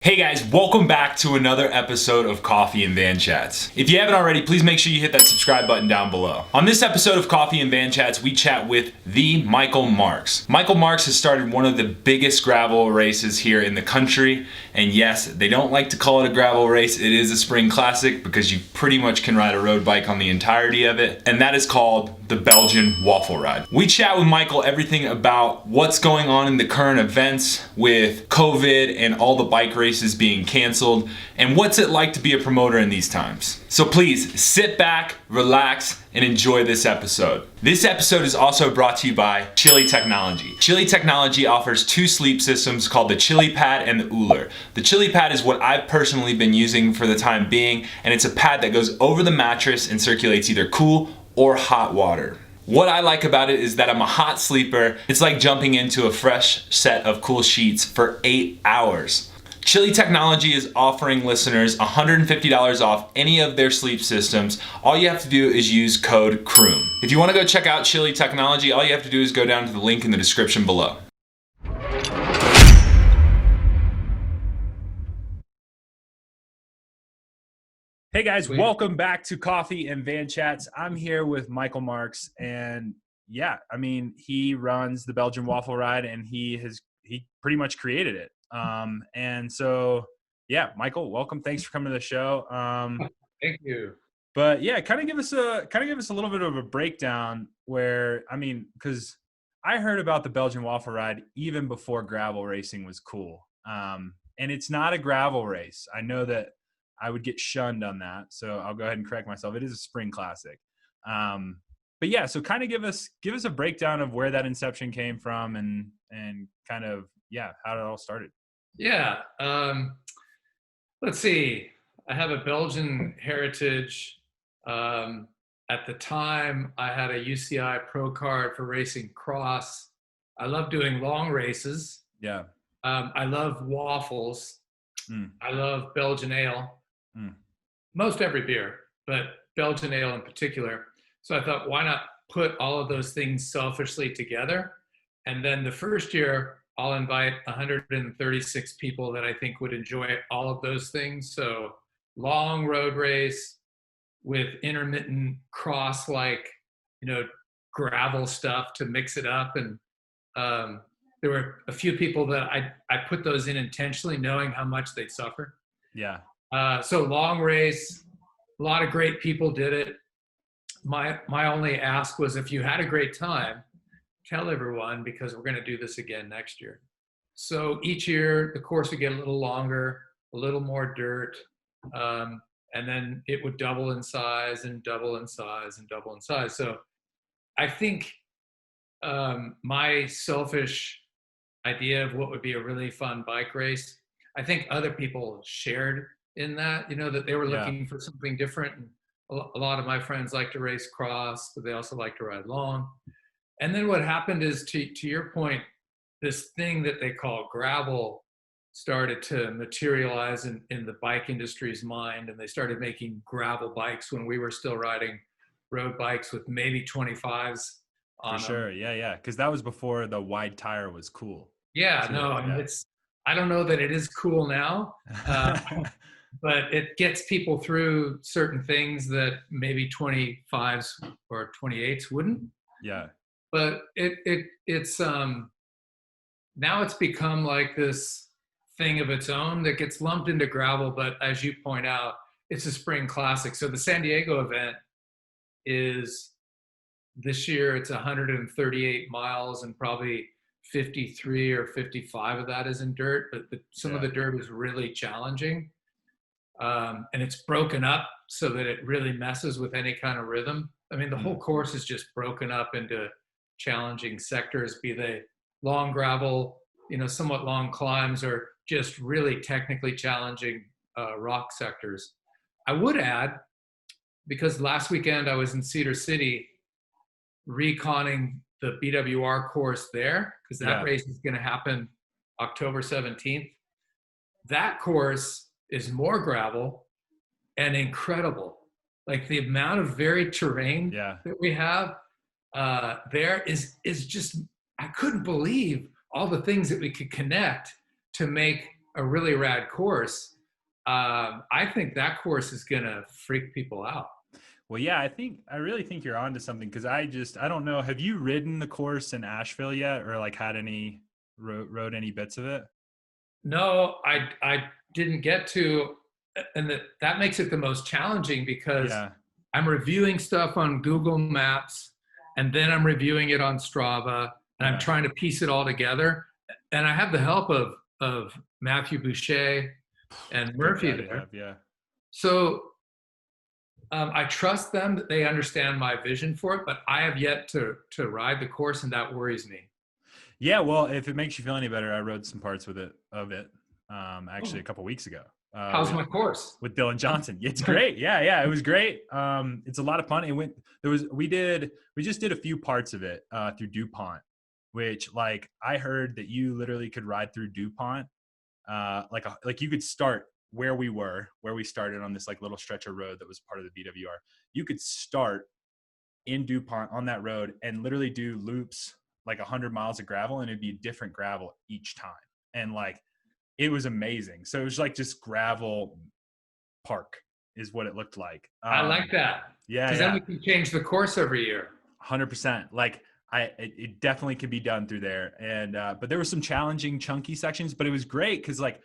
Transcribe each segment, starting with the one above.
Hey guys, welcome back to another episode of Coffee and Van Chats. If you haven't already, please make sure you hit that subscribe button down below. On this episode of Coffee and Van Chats, we chat with the Michael Marckx. Michael Marckx has started one of the biggest gravel races here in the country. And yes, they don't like to call it a gravel race. It is a spring classic because you pretty much can ride a road bike on the entirety of it. And that is called the Belgian Waffle Ride. We chat with Michael everything about what's going on in the current events with COVID and all the bike races being canceled, and what's it like to be a promoter in these times. So please sit back, relax, and enjoy this episode. This episode is also brought to you by Chili Technology. Chili Technology offers two sleep systems called the Chili Pad and the Uller. The Chili Pad is what I've personally been using for the time being, and it's a pad that goes over the mattress and circulates either cool or hot water. What I like about it is that I'm a hot sleeper. It's like jumping into a fresh set of cool sheets for 8 hours. Chili Technology is offering listeners $150 off any of their sleep systems. All you have to do is use code CROOM. If you want to go check out Chili Technology, all you have to do is go down to the link in the description below. Hey guys, welcome back to Coffee and Van Chats. I'm here with Michael Marckx, and yeah, I mean, he runs the Belgian Waffle Ride, and he pretty much created it. And so, yeah, Michael, welcome. Thanks for coming to the show. Thank you. But yeah, kind of give us a little bit of a breakdown where, I mean, because I heard about the Belgian Waffle Ride even before gravel racing was cool. And it's not a gravel race. I know that I would get shunned on that, so I'll go ahead and correct myself. It is a spring classic. But yeah, so kind of give us a breakdown of where that inception came from and kind of, yeah, how it all started. Yeah. Let's see. I have a Belgian heritage. At the time, I had a UCI Pro card for racing cross. I love doing long races. Yeah. I love waffles. Mm. I love Belgian ale. Mm. Most every beer, but Belgian ale in particular. So I thought, why not put all of those things selfishly together? And then the first year, I'll invite 136 people that I think would enjoy all of those things. So long road race with intermittent cross, like, gravel stuff to mix it up. And there were a few people that I put those in intentionally, knowing how much they'd suffer. Yeah. So long race, a lot of great people did it. My only ask was, if you had a great time, tell everyone, because we're going to do this again next year. So each year the course would get a little longer, a little more dirt, and then it would double in size and double in size and double in size. So I think my selfish idea of what would be a really fun bike race, I think other people shared in that, that they were looking for something different. And a lot of my friends like to race cross, but they also like to ride long. And then what happened is, to your point, this thing that they call gravel started to materialize in the bike industry's mind, and they started making gravel bikes when we were still riding road bikes with maybe 25s on them. For sure, yeah, because that was before the wide tire was cool. Yeah, I don't know that it is cool now, but it gets people through certain things that maybe 25s or 28s wouldn't. Yeah. But it's now it's become like this thing of its own that gets lumped into gravel. But as you point out, it's a spring classic. So the San Diego event is this year. It's 138 miles, and probably 53 or 55 of that is in dirt. But some of the dirt is really challenging, and it's broken up so that it really messes with any kind of rhythm. I mean, the whole course is just broken up into challenging sectors, be they long gravel, somewhat long climbs, or just really technically challenging rock sectors. I would add, because last weekend I was in Cedar City reconning the BWR course there, because that race is going to happen October 17th. That course is more gravel and incredible. Like, the amount of varied terrain that we have there is just, I couldn't believe all the things that we could connect to make a really rad course, I think that course is gonna freak people out. Well, yeah, I really think you're onto something because I don't know. Have you ridden the course in Asheville yet, or like had any rode any bits of it? No, I didn't get to, and that makes it the most challenging because Yeah, I'm reviewing stuff on Google Maps, and then I'm reviewing it on Strava, and I'm yeah. trying to piece it all together. And I have the help of Matthew Boucher and Good Murphy guy to there. have. Yeah. So I trust them that they understand my vision for it, but I have yet to ride the course, and that worries me. Yeah, well, if it makes you feel any better, I rode some parts of it, actually Oh, a couple weeks ago, how's my course? with Dylan Johnson. It's great. Yeah, it was great. It's a lot of fun. We just did a few parts of it through DuPont, which like I heard that you literally could ride through DuPont, like you could start where we started on this like little stretch of road that was part of the BWR. You could start in DuPont on that road and literally do loops like 100 miles of gravel, and it'd be different gravel each time. And like, it was amazing. So it was like just gravel park is what it looked like. I like that Yeah, because then we can change the course every year. 100%. Like it definitely could be done through there. And, but there were some challenging chunky sections, but it was great. Cause like,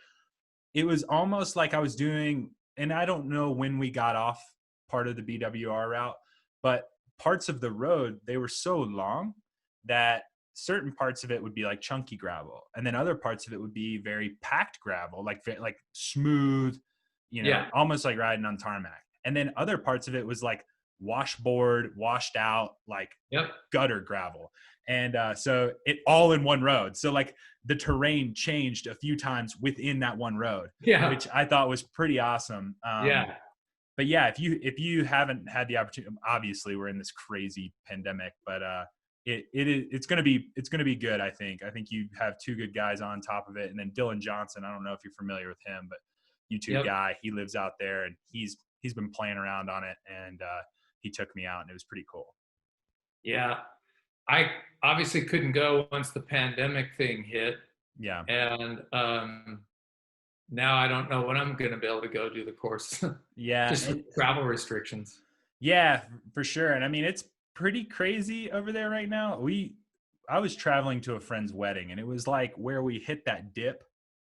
it was almost like I was doing, and I don't know when we got off part of the BWR route, but parts of the road, they were so long that certain parts of it would be like chunky gravel, and then other parts of it would be very packed gravel, like smooth, Yeah. almost like riding on tarmac. And then other parts of it was like washboard, washed out, like Yep. gutter gravel. And so it all in one road. So like the terrain changed a few times within that one road, Yeah. which I thought was pretty awesome. Yeah. But yeah, if you haven't had the opportunity, obviously we're in this crazy pandemic, but it's gonna be good. I think you have two good guys on top of it, and then Dylan Johnson. I don't know if you're familiar with him, but YouTube guy, he lives out there, and he's been playing around on it, and he took me out, and it was pretty cool. Yeah. I obviously couldn't go once the pandemic thing hit. Yeah. And now I don't know when I'm going to be able to go do the course. Yeah. Just travel restrictions. Yeah, for sure. And I mean, it's pretty crazy over there right now. I was traveling to a friend's wedding, and it was like where we hit that dip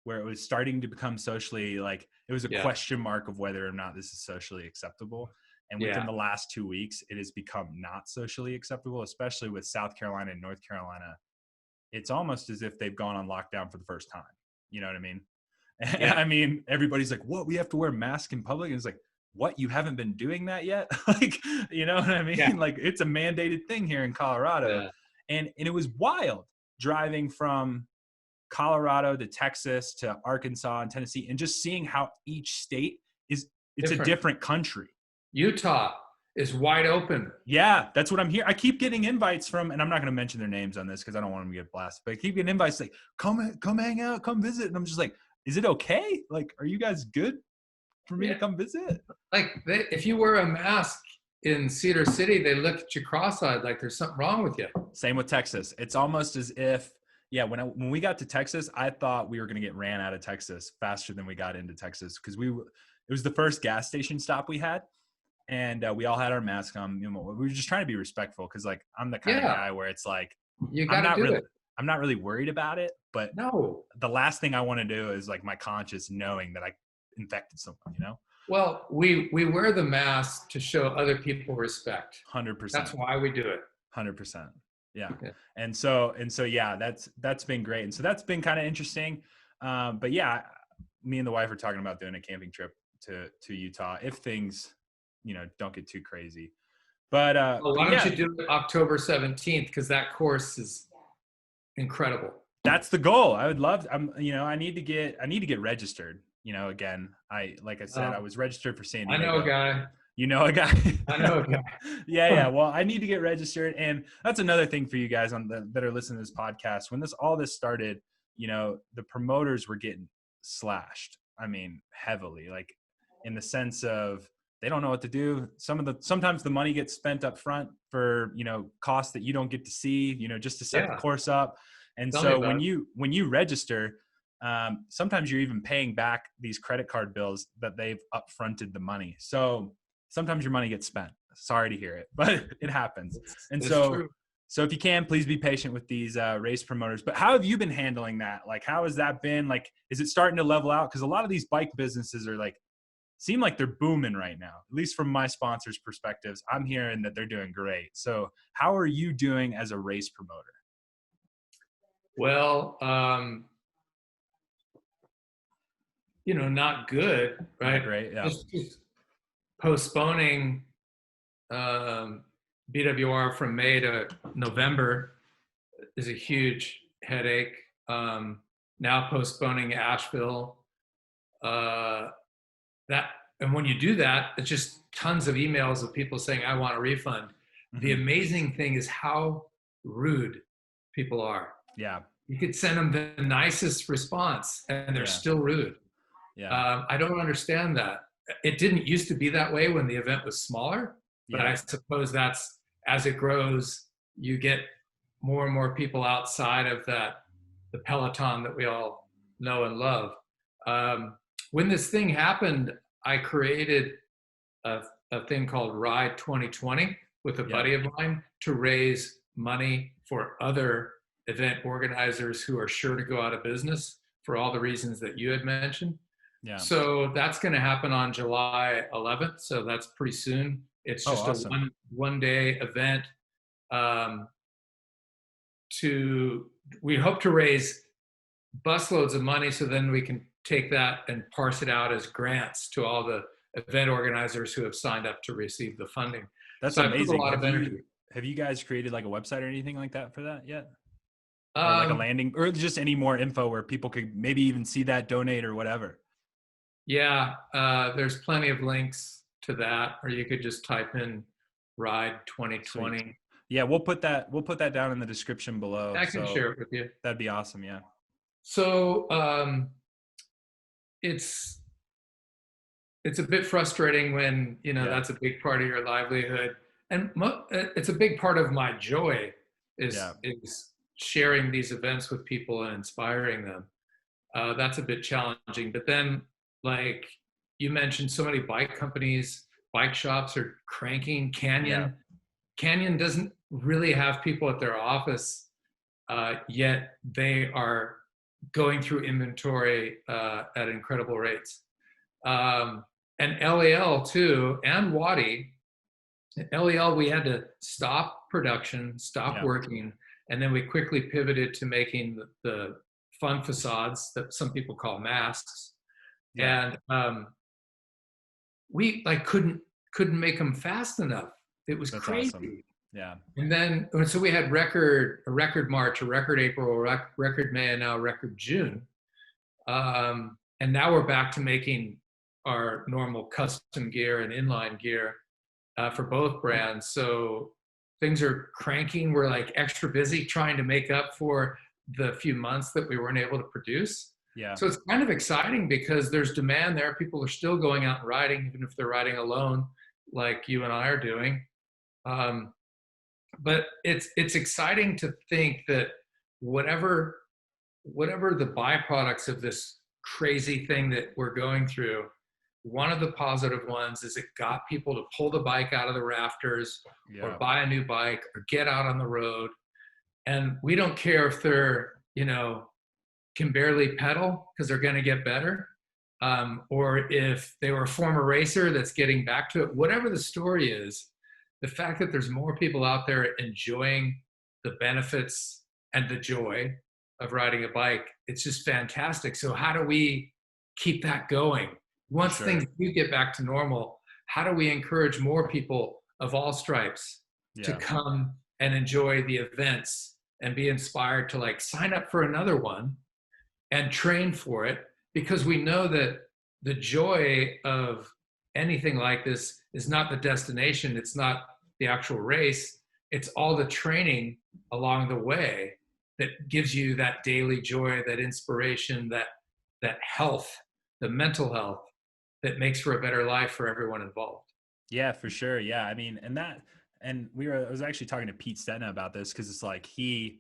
where it was starting to become socially, like it was a question mark of whether or not this is socially acceptable. And within the last 2 weeks, it has become not socially acceptable, especially with South Carolina and North Carolina. It's almost as if they've gone on lockdown for the first time. You know what I mean? Yeah. I mean, everybody's like, what? We have to wear masks in public? And it's like, what? You haven't been doing that yet? Like, you know what I mean? Yeah. Like, it's a mandated thing here in Colorado. Yeah. And it was wild driving from Colorado to Texas to Arkansas and Tennessee, and just seeing how each state it's different. A different country. Utah is wide open. Yeah, that's what I'm here. I keep getting invites from, and I'm not going to mention their names on this because I don't want them to get blasted, but I keep getting invites like, come hang out, come visit. And I'm just like, is it okay? Like, are you guys good for me to come visit? Like, if you wear a mask in Cedar City, they look at you cross-eyed like there's something wrong with you. Same with Texas. It's almost as if, when we got to Texas, I thought we were going to get ran out of Texas faster than we got into Texas, because it was the first gas station stop we had. And we all had our masks on. We were just trying to be respectful, because like I'm the kind of guy where it's like, you gotta do it. I'm not really worried about it, but no, the last thing I want to do is like my conscience knowing that I infected someone, Well, we wear the mask to show other people respect. 100%. That's why we do it. 100%. Yeah. And so, yeah, that's been great. And so that's been kind of interesting. But yeah, me and the wife are talking about doing a camping trip to Utah if things, don't get too crazy. But why don't you do it October 17th? Because that course is incredible. That's the goal. I would love. I need to get registered. Again, I was registered for San Diego. I know a guy. You know a guy. I know a guy. Yeah. Well, I need to get registered, and that's another thing for you guys that are listening to this podcast. When all this started, the promoters were getting slashed. I mean, heavily, like in the sense of they don't know what to do. Sometimes the money gets spent up front for, costs that you don't get to see, just to set the course up. And so when you register, sometimes you're even paying back these credit card bills that they've upfronted the money. So sometimes your money gets spent. Sorry to hear it, but it happens. And It's so, true. so if you can, please be patient with these race promoters. But how have you been handling that? Like, how has that been? Like, is it starting to level out? Because a lot of these bike businesses are like, seem like they're booming right now. At least from my sponsors' perspectives, I'm hearing that they're doing great. So how are you doing as a race promoter? Well, not good, right? Not great. Yeah. Just postponing BWR from May to November is a huge headache. Now postponing Asheville, and when you do that, it's just tons of emails of people saying, "I want a refund." The amazing thing is how rude people are. Yeah. You could send them the nicest response, and they're still rude. Yeah. I don't understand that. It didn't used to be that way when the event was smaller, but I suppose that's as it grows, you get more and more people outside of the peloton that we all know and love. When this thing happened, I created a thing called Ride 2020 with a buddy of mine to raise money for other event organizers who are sure to go out of business for all the reasons that you had mentioned. Yeah. So that's going to happen on July 11th. So that's pretty soon. It's just awesome. a one day event. We hope to raise busloads of money, so then we can take that and parse it out as grants to all the event organizers who have signed up to receive the funding. That's so amazing. I put a lot of energy. Have you guys created like a website or anything like that for that yet? Or Um, like a landing, or just any more info where people could maybe even see that, donate or whatever? Yeah, there's plenty of links to that, or you could just type in Ride 2020. Sweet. Yeah, we'll put that down in the description below. I can share it with you. That'd be awesome. Yeah. So it's a bit frustrating when that's a big part of your livelihood, and it's a big part of my joy is sharing these events with people and inspiring them. That's a bit challenging, but then like you mentioned, so many bike companies, bike shops are cranking. Canyon doesn't really have people at their office, yet they are going through inventory at incredible rates. And LEL too, and Wadi. LEL, we had to stop production, stop working, and then we quickly pivoted to making the fun facades that some people call masks. And we like couldn't make them fast enough. It was crazy. Awesome. Yeah. And then so we had a record March, a record April, a record May, and now a record June. And now we're back to making our normal custom gear and inline gear for both brands. So things are cranking. We're like extra busy trying to make up for the few months that we weren't able to produce. Yeah. So it's kind of exciting because there's demand there. People are still going out and riding, even if they're riding alone, like you and I are doing. But it's exciting to think that whatever the byproducts of this crazy thing that we're going through, one of the positive ones is it got people to pull the bike out of the rafters or buy a new bike or get out on the road. And we don't care if they're, can barely pedal because they're going to get better. Or if they were a former racer that's getting back to it, whatever the story is, the fact that there's more people out there enjoying the benefits and the joy of riding a bike, it's just fantastic. So how do we keep that going? Once things do get back to normal, how do we encourage more people of all stripes to come and enjoy the events and be inspired to like sign up for another one and train for it? Because we know that the joy of anything like this is not the destination. It's not the actual race. It's all the training along the way that gives you that daily joy, that inspiration, that health, the mental health that makes for a better life for everyone involved. Yeah, for sure. Yeah. I mean, I was actually talking to Pete Stena about this because it's like he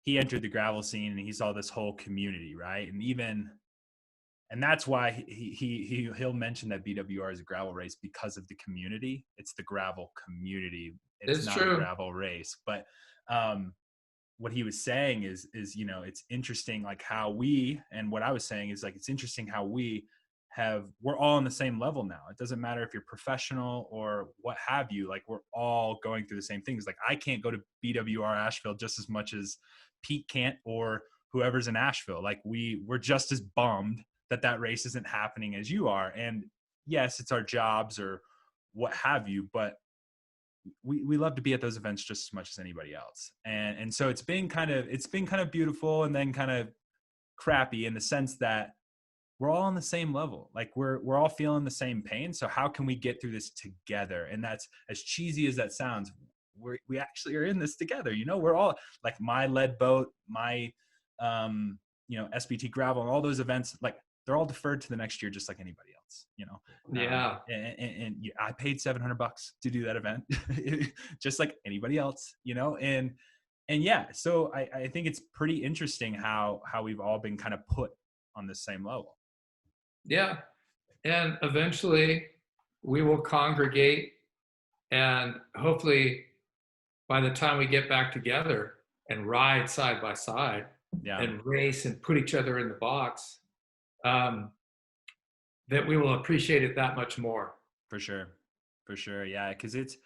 he entered the gravel scene and he saw this whole community, right? And that's why he'll mention that BWR is a gravel race because of the community. It's the gravel community. It's not true. a gravel race. But what he was saying is, it's interesting, like how and what I was saying is like, it's interesting how we're all on the same level now. It doesn't matter if you're professional or what have you, like we're all going through the same things. Like I can't go to BWR Asheville just as much as Pete can't, or whoever's in Asheville. Like we're just as bummed that race isn't happening as you are. And yes, it's our jobs or what have you, but we love to be at those events just as much as anybody else. And so it's been kind of beautiful and then kind of crappy in the sense that we're all on the same level. Like we're all feeling the same pain. So how can we get through this together? And that's, as cheesy as that sounds, we actually are in this together. We're all like my lead boat, my SBT gravel, and all those events, like they're all deferred to the next year, just like anybody else, Yeah. And I paid $700 to do that event, just like anybody else, and yeah, so I think it's pretty interesting how we've all been kind of put on the same level. Yeah. And eventually we will congregate, and hopefully by the time we get back together and ride side by side and race and put each other in the box, that we will appreciate it that much more. For sure. Yeah. Cause it's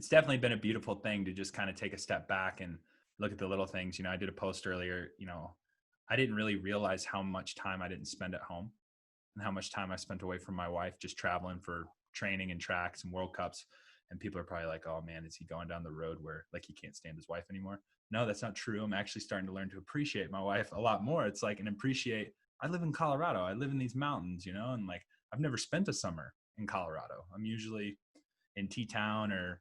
definitely been a beautiful thing to just kind of take a step back and look at the little things. I did a post earlier, I didn't really realize how much time I didn't spend at home and how much time I spent away from my wife, just traveling for training and tracks and World Cups. And people are probably like, oh man, is he going down the road where like he can't stand his wife anymore? No, that's not true. I'm actually starting to learn to appreciate my wife a lot more. It's like, I live in Colorado. I live in these mountains, and like, I've never spent a summer in Colorado. I'm usually in T-Town or,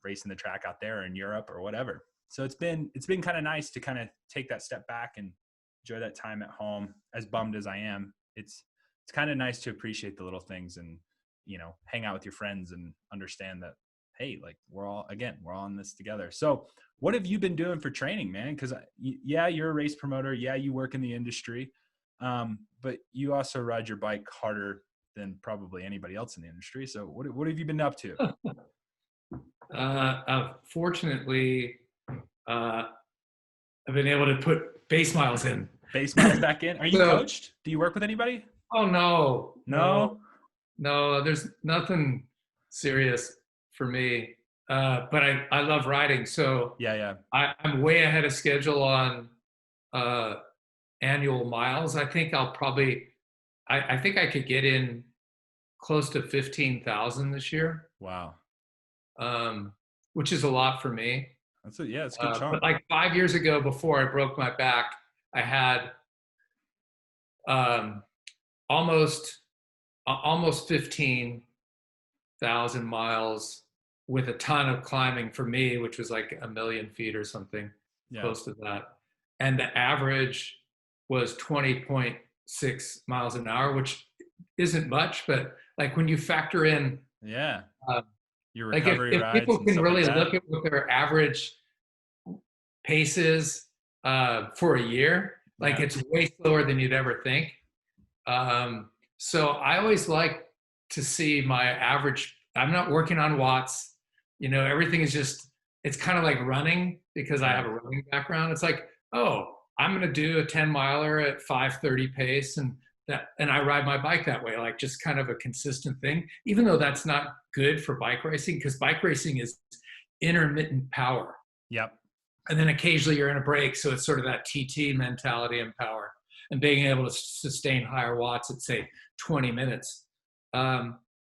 racing the track out there or in Europe or whatever. So it's been kind of nice to kind of take that step back and enjoy that time at home. As bummed as I am, it's kind of nice to appreciate the little things and, hang out with your friends and understand that, hey, like we're all in this together. So what have you been doing for training, man? Because yeah, you're a race promoter. Yeah, you work in the industry. But you also ride your bike harder than probably anybody else in the industry. So what have you been up to? Fortunately, I've been able to put base miles in. Base miles back in. Are you coached? Do you work with anybody? Oh, No, there's nothing serious for me. But I love riding. So yeah. I'm way ahead of schedule on, annual miles. I think I think I could get in close to 15,000 this year. Wow. Which is a lot for me. It's a good chunk. But like 5 years ago, before I broke my back, I had almost 15,000 miles with a ton of climbing for me, which was like 1,000,000 feet or something, close to that. And the average was 20.6 miles an hour, which isn't much, but like when you factor in, your recovery, like if people can really look at what their average pace is for a year, like it's way slower than you'd ever think. So I always like to see my average. I'm not working on watts, everything is just, it's kind of like running because I have a running background. It's like, oh, I'm going to do a 10 miler at 5:30 pace and I ride my bike that way, like just kind of a consistent thing, even though that's not good for bike racing, because bike racing is intermittent power. Yep. And then occasionally you're in a break. So it's sort of that TT mentality and power and being able to sustain higher watts at say 20 minutes.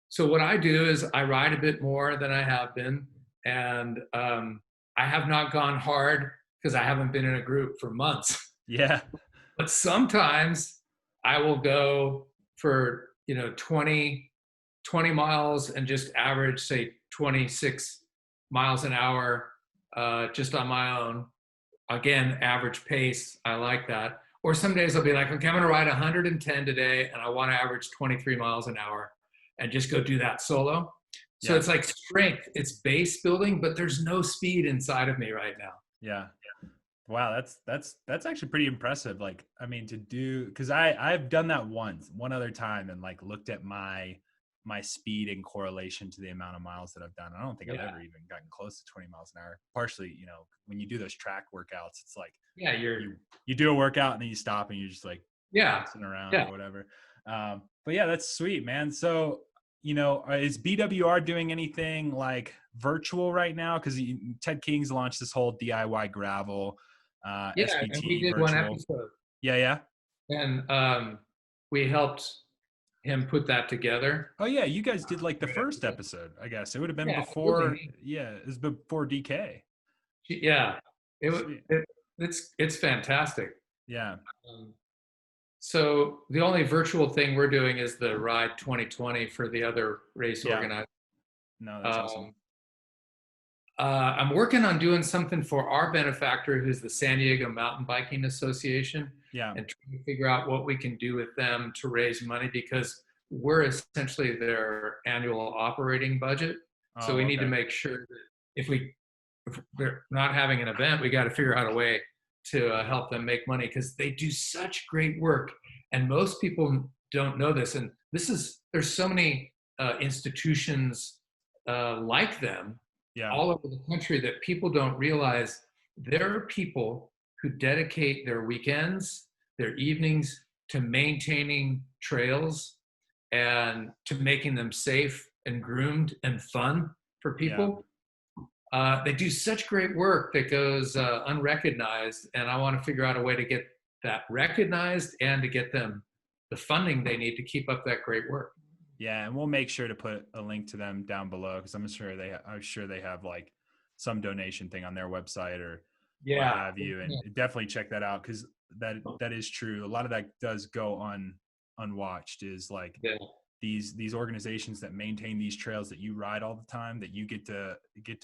So what I do is I ride a bit more than I have been. And I have not gone hard because I haven't been in a group for months. Yeah. But sometimes I will go for, 20 miles and just average, say 26 miles an hour, just on my own. Again, average pace. I like that. Or some days I'll be like, okay, I'm going to ride 110 today and I want to average 23 miles an hour and just go do that solo. So it's like strength, it's base building, but there's no speed inside of me right now. Yeah. Wow, that's actually pretty impressive. Like, I mean, to do, because I've done that one other time, and like looked at my speed in correlation to the amount of miles that I've done. I don't think I've Yeah. ever even gotten close to 20 miles an hour. Partially, you know, when you do those track workouts, it's like Yeah. you do a workout and then you stop and you're just like Yeah. messing around Yeah. or whatever. But yeah, that's sweet, man. So, you know, is BWR doing anything like virtual right now? Because Ted King's launched this whole DIY gravel Yeah. And we SPT did one virtual. episode, Yeah. and we helped him put that together. Oh yeah, you guys did like the Great first episode. episode. I guess it would have been Yeah. Really before. neat. Yeah, it was before DK. Yeah. Sweet. It's fantastic. Yeah. Um, so the only virtual thing we're doing is the Ride 2020 for the other race Yeah. organizer. No, that's awesome. I'm working on doing something for our benefactor, who's the San Diego Mountain Biking Association, Yeah. and trying to figure out what we can do with them to raise money, because we're essentially their annual operating budget. So we need to make sure that if we're not having an event, we got to figure out a way to help them make money, because they do such great work, and most people don't know this. And there's so many institutions like them Yeah. all over the country that people don't realize there are people who dedicate their weekends, their evenings to maintaining trails and to making them safe and groomed and fun for people. They do such great work that goes unrecognized, and I want to figure out a way to get that recognized and to get them the funding they need to keep up that great work. Yeah, and we'll make sure to put a link to them down below, because I'm sure they have like some donation thing on their website or what have you, and definitely check that out, because that is true. A lot of that does go unwatched. Is like these organizations that maintain these trails that you ride all the time, that you get to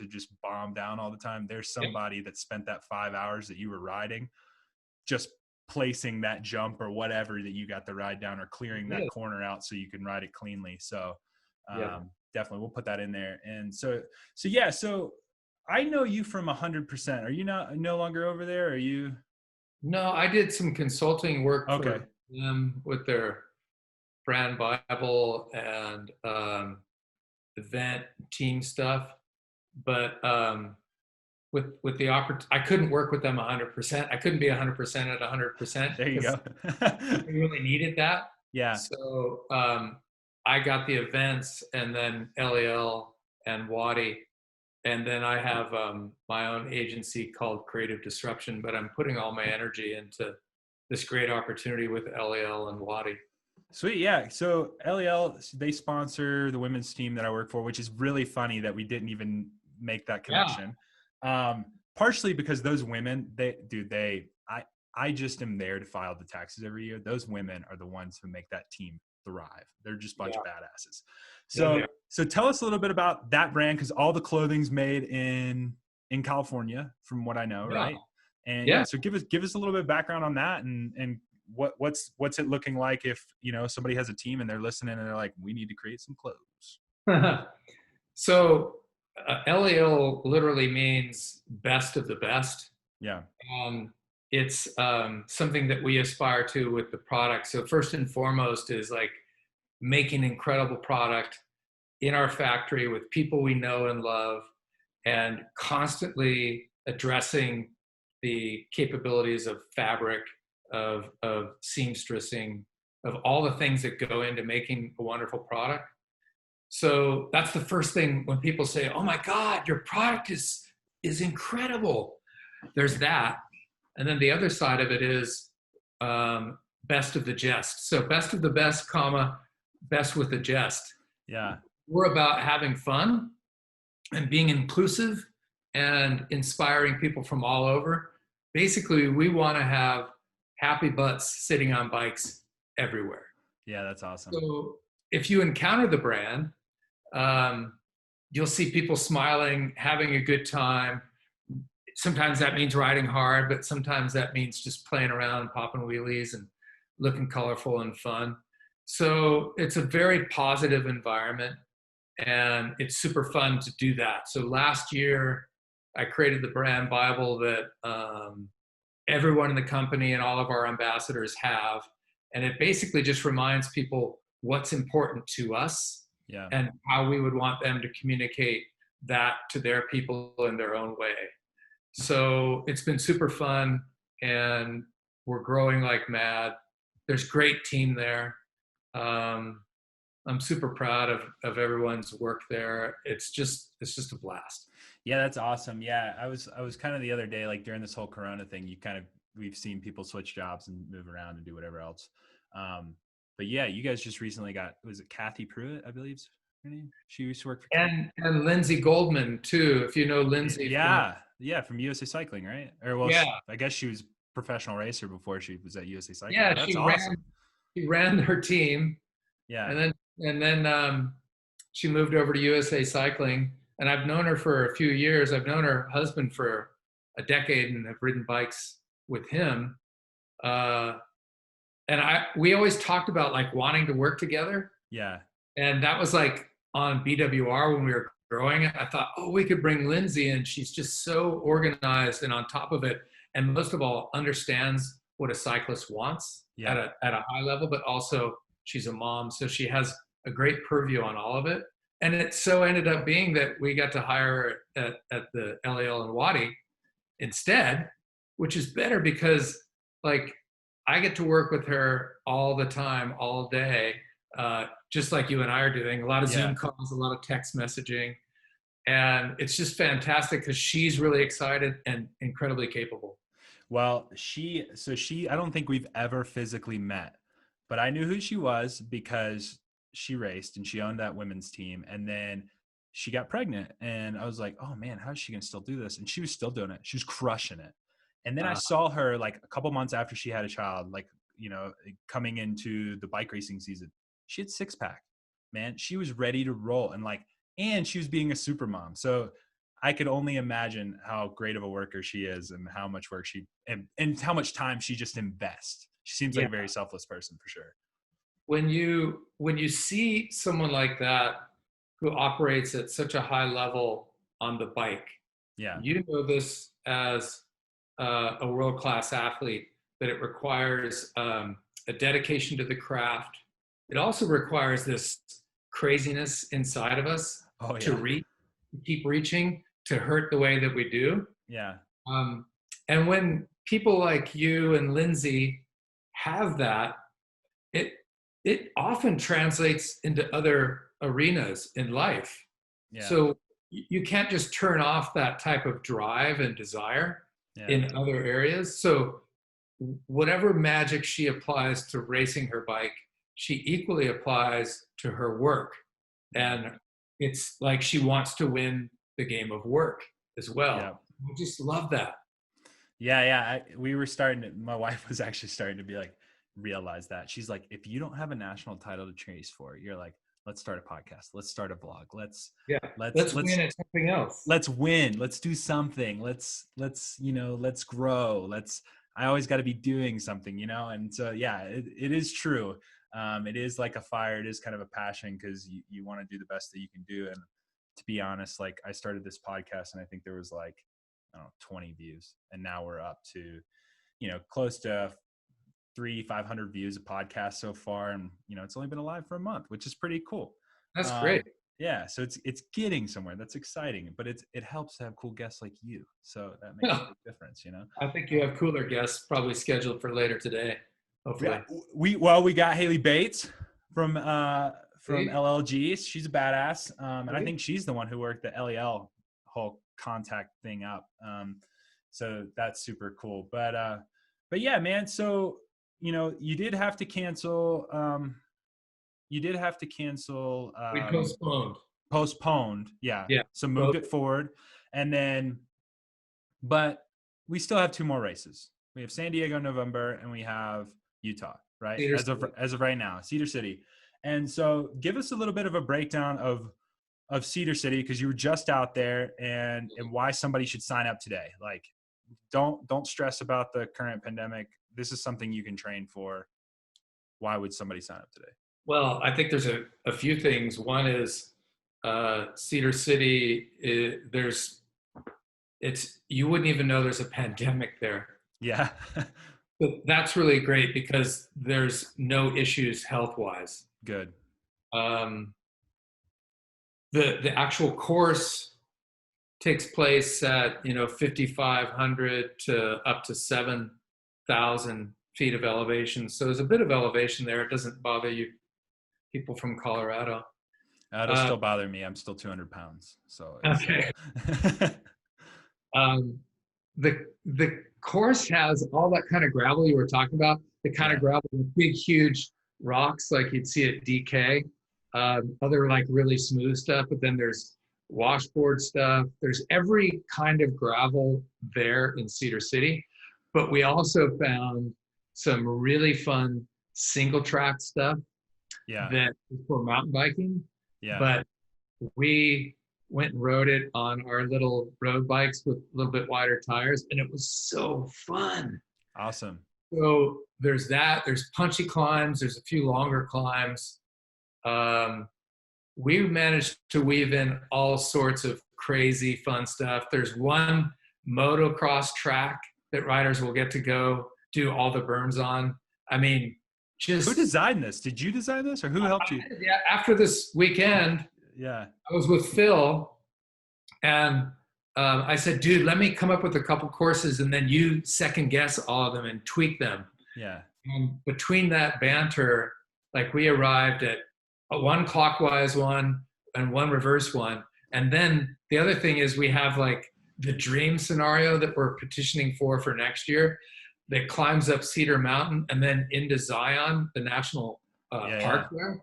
just bomb down all the time. There's somebody that spent that 5 hours that you were riding just placing that jump or whatever that you got the ride down, or clearing that corner out so you can ride it cleanly. So definitely we'll put that in there. And so I know you from 100%. Are you no longer over there? Are you? No, I did some consulting work for them with their brand Bible and event team stuff, but with the I couldn't work with them 100%. I couldn't be 100% at 100%. There you go. We really needed that. Yeah. So I got the events, and then LEL and Wadi, and then I have my own agency called Creative Disruption. But I'm putting all my energy into this great opportunity with LEL and Wadi. Sweet. Yeah. So LEL, they sponsor the women's team that I work for, which is really funny that we didn't even make that connection. Yeah. Partially because those women, I just am there to file the taxes every year. Those women are the ones who make that team thrive. They're just a bunch of badasses. So tell us a little bit about that brand, because all the clothing's made in California, from what I know, right? And so give us a little bit of background on that, and what's it looking like if somebody has a team and they're listening and they're like, we need to create some clothes. So LEL literally means best of the best. Yeah. It's something that we aspire to with the product. So first and foremost is like making incredible product in our factory with people we know and love, and constantly addressing the capabilities of fabric, of seamstressing, of all the things that go into making a wonderful product. So that's the first thing when people say, oh my God, your product is incredible. There's that. And then the other side of it is best of the jest. So best of the best, best with the jest. Yeah. We're about having fun and being inclusive and inspiring people from all over. Basically, we want to have happy butts sitting on bikes everywhere. Yeah, that's awesome. So if you encounter the brand, you'll see people smiling, having a good time. Sometimes that means riding hard, but sometimes that means just playing around, popping wheelies and looking colorful and fun. So it's a very positive environment, and it's super fun to do that. So last year I created the brand Bible that everyone in the company and all of our ambassadors have. And it basically just reminds people what's important to us Yeah. and how we would want them to communicate that to their people in their own way. So it's been super fun, and we're growing like mad. There's great team there. I'm super proud of everyone's work there. It's just a blast. Yeah, that's awesome. Yeah, I was kind of the other day, like during this whole Corona thing, we've seen people switch jobs and move around and do whatever else. But yeah, you guys just recently was it Kathy Pruitt, I believe is her name? She used to work for and Lindsay Goldman too, if you know Lindsay. Yeah, from USA Cycling, right? Or well, Yeah. I guess she was a professional racer before she was at USA Cycling. Yeah, that's awesome. She ran her team. Yeah. And then she moved over to USA Cycling, and I've known her for a few years. I've known her husband for a decade and have ridden bikes with him. And we always talked about like wanting to work together. Yeah. And that was like on BWR when we were growing it. I thought, oh, we could bring Lindsay in. She's just so organized and on top of it. And most of all, understands what a cyclist wants at a high level, but also she's a mom. So she has a great purview on all of it. And it so ended up being that we got to hire her at the LAL in Wadi instead, which is better because like I get to work with her all the time, all day, just like you and I are doing. A lot of Zoom calls, a lot of text messaging. And it's just fantastic because she's really excited and incredibly capable. Well, I don't think we've ever physically met, but I knew who she was because she raced and she owned that women's team. And then she got pregnant and I was like, oh man, how is she going to still do this? And she was still doing it. She was crushing it. And then I saw her like a couple months after she had a child, like, coming into the bike racing season, she had 6-pack, man. She was ready to roll and she was being a super mom. So I could only imagine how great of a worker she is and how much work and how much time she just invests. She seems like a very selfless person for sure. When you see someone like that who operates at such a high level on the bike, you know this as a world-class athlete, that it requires a dedication to the craft. It also requires this craziness inside of us to keep reaching, to hurt the way that we do. Yeah. And when people like you and Lindsay have that, it often translates into other arenas in life. Yeah. So you can't just turn off that type of drive and desire in other areas. So whatever magic she applies to racing her bike, she equally applies to her work. And it's like she wants to win the game of work as well. Yeah. I just love that. Yeah. My wife was actually starting to be like, realize that. She's like, if you don't have a national title to chase for, you're like, let's start a podcast. Let's start a blog. Let's win at something else. Let's win. Let's do something. Let's grow. I always got to be doing something, And so, it is true. It is like a fire. It is kind of a passion because you want to do the best that you can do. And to be honest, like I started this podcast and I think there was 20 views, and now we're up to, close to 500 views a podcast so far. And, it's only been alive for a month, which is pretty cool. That's great. Yeah. So it's getting somewhere. That's exciting, but it helps to have cool guests like you. So that makes a big difference, I think you have cooler guests probably scheduled for later today. Hopefully. We got Haley Bates from LLG. She's a badass. And I think she's the one who worked the LEL whole contact thing up. So that's super cool. But yeah, man. So, you did have to cancel. We postponed. Yeah. So moved it forward. And then, but we still have 2 more races. We have San Diego in November and we have Utah, right? As of right now, Cedar City. And so give us a little bit of a breakdown of Cedar City, because you were just out there, and why somebody should sign up today. Like, don't stress about the current pandemic. This is something you can train for. Why would somebody sign up today? Well, I think there's a few things. One is Cedar City. You wouldn't even know there's a pandemic there. Yeah. But that's really great because there's no issues health wise. Good. Um, the actual course takes place at 5,500 to up to 7,000 feet of elevation. So there's a bit of elevation there. It doesn't bother you people from Colorado. It'll still bother me. I'm still 200 pounds. So it's, Okay. The course has all that kind of gravel you were talking about. The kind Yeah. of gravel with big, huge rocks like you'd see at DK. Other like really smooth stuff, but then there's washboard stuff. There's every kind of gravel there in Cedar City. But we also found some really fun single track stuff Yeah. that is for mountain biking. Yeah. But we went and rode it on our little road bikes with a little bit wider tires, and it was so fun. Awesome. So there's that. There's punchy climbs. There's a few longer climbs. We managed to weave in all sorts of crazy fun stuff. There's one motocross track that riders will get to go do all the berms on. I mean, just who designed this? Did you design this, or who helped you? Yeah, after this weekend, Yeah. I was with Phil, and I said, dude, let me come up with a couple courses, and then you second guess all of them and tweak them. Yeah. And between that banter, like we arrived at one clockwise one and one reverse one. And then the other thing is we have like the dream scenario that we're petitioning for next year that climbs up Cedar Mountain and then into Zion, the national park there.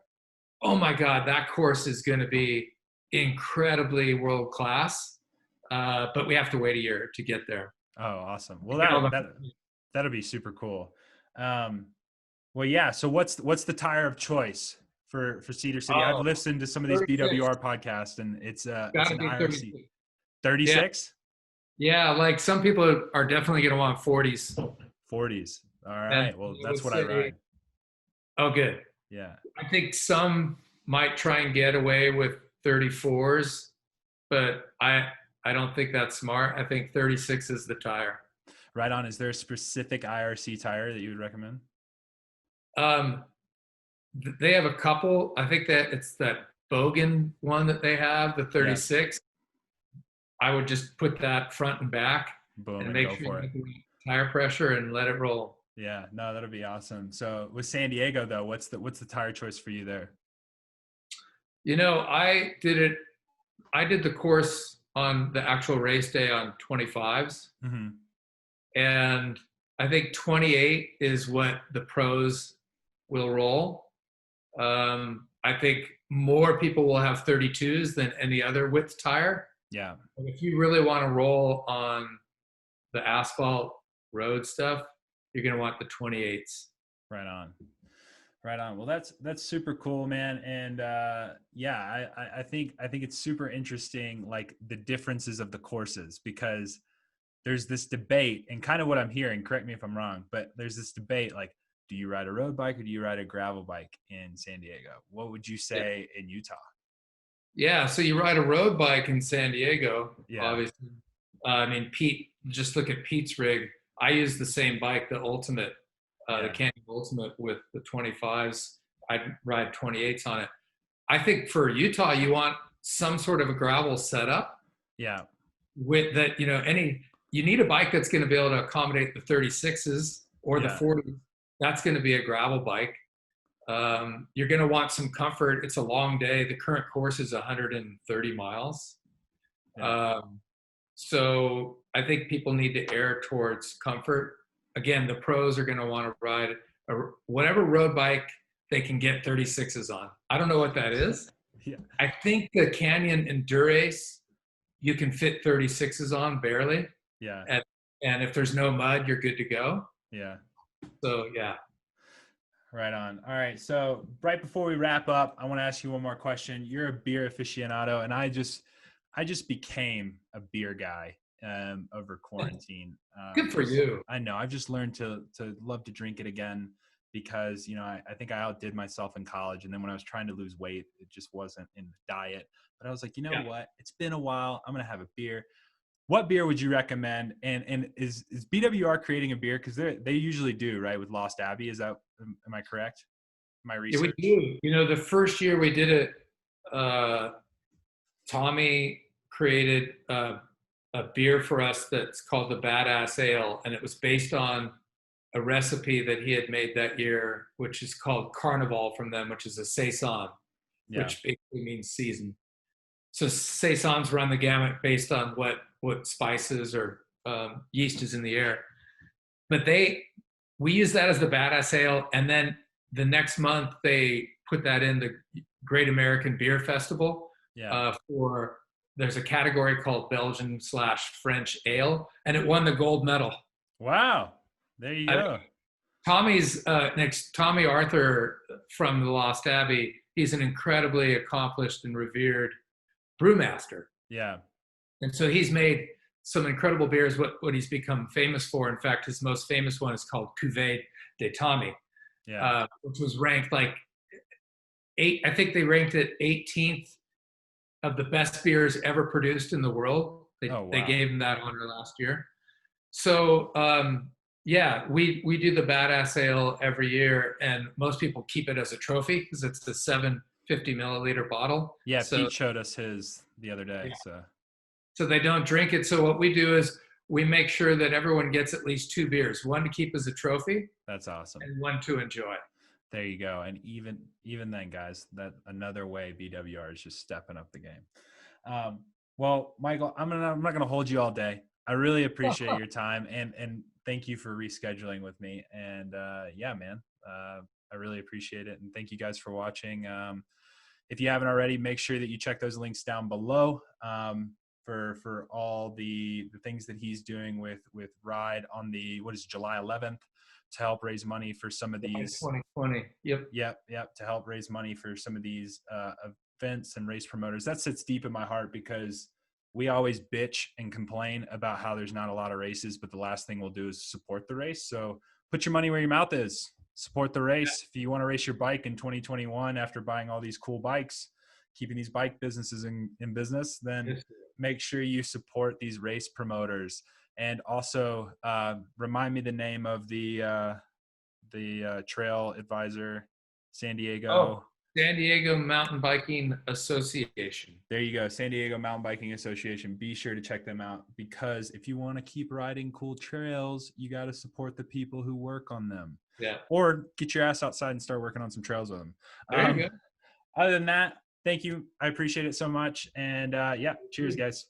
Oh my God, that course is going to be incredibly world class. But we have to wait a year to get there. Oh, awesome. Well, that'll be super cool. Well, yeah. So what's the tire of choice for Cedar City? I've listened to some of these 36. BWR podcasts, and it's an IRC. 36? Yeah, like some people are definitely going to want 40s. 40s. All right. Well, that's what I ride. Oh, good. Yeah. I think some might try and get away with 34s, but I don't think that's smart. I think 36 is the tire. Right on. Is there a specific IRC tire that you would recommend? They have a couple. I think that it's that Bogan one that they have, the 36. Yeah. I would just put that front and back. Boom, and make sure you get the tire pressure and let it roll. Yeah, no, that'll be awesome. So with San Diego though, what's the tire choice for you there? I did the course on the actual race day on 25s. Mm-hmm. And I think 28 is what the pros will roll. I think more people will have 32s than any other width tire. Yeah. But if you really want to roll on the asphalt road stuff, you're going to want the 28s. Right on. Well, that's super cool, man. And I think it's super interesting, like the differences of the courses, because there's this debate, and kind of what I'm hearing, correct me if I'm wrong, but there's this debate, like, do you ride a road bike or do you ride a gravel bike in San Diego? What would you say in Utah? Yeah, so you ride a road bike in San Diego, obviously. I mean, Pete, just look at Pete's rig. I use the same bike, the Ultimate, the Canyon Ultimate with the 25s. I ride 28s on it. I think for Utah, you want some sort of a gravel setup. Yeah. With that, you need a bike that's going to be able to accommodate the 36s or the 40s. That's going to be a gravel bike. You're going to want some comfort. It's a long day. The current course is 130 miles. Yeah. So I think people need to err towards comfort. Again, the pros are going to want to ride whatever road bike they can get 36s on. I don't know what that is. Yeah. I think the Canyon Endurace, you can fit 36s on barely. Yeah. And if there's no mud, you're good to go. Yeah. So, yeah. Right on. All right. So right before we wrap up, I want to ask you one more question. You're a beer aficionado, and I just became a beer guy over quarantine. Good for you. I know. I've just learned to love to drink it again because, I think I outdid myself in college. And then when I was trying to lose weight, it just wasn't in the diet. But I was like, what? It's been a while. I'm going to have a beer. what beer would you recommend? And is BWR creating a beer? Because they usually do, right, with Lost Abbey. Am I correct? My research. Yeah, we do. You know, the first year we did it, Tommy created a beer for us that's called the Badass Ale, and it was based on a recipe that he had made that year, which is called Carnival from them, which is a saison, which basically means season. So saisons run the gamut based on what spices or yeast is in the air. But we use that as the Badass Ale, and then the next month they put that in the Great American Beer Festival. There's a category called Belgian/French Ale, and it won the gold medal. Wow, there you go. Tommy Arthur from the Lost Abbey. He's an incredibly accomplished and revered brewmaster. Yeah, and so he's made some incredible beers. What he's become famous for, in fact, his most famous one is called Cuvée de Tommy, which was ranked like I think they ranked it 18th of the best beers ever produced in the world. They gave him that honor last year. So we do the Badass Ale every year, and most people keep it as a trophy because it's the 750 milliliter bottle. Yeah, Pete showed us his the other day. Yeah. So they don't drink it. So what we do is we make sure that everyone gets at least 2 beers, one to keep as a trophy. That's awesome. And one to enjoy. There you go. And even then, guys, that another way BWR is just stepping up the game. Well, Michael, I'm not gonna hold you all day. I really appreciate your time and thank you for rescheduling with me. And man, I really appreciate it. And thank you guys for watching. If you haven't already, make sure that you check those links down below for all the things that he's doing with Ride on July 11th. To help raise money for some of these 2020. Yep. To help raise money for some of these events and race promoters. That sits deep in my heart because we always bitch and complain about how there's not a lot of races, but the last thing we'll do is support the race. So put your money where your mouth is. Support the race. If you want to race your bike in 2021 after buying all these cool bikes, keeping these bike businesses in business, then make sure you support these race promoters. And also remind me the name of the trail advisor, San Diego. San Diego Mountain Biking Association. There you go, San Diego Mountain Biking Association. Be sure to check them out because if you want to keep riding cool trails, you got to support the people who work on them. Yeah. Or get your ass outside and start working on some trails with them. There you go. Other than that, thank you. I appreciate it so much. And cheers, guys.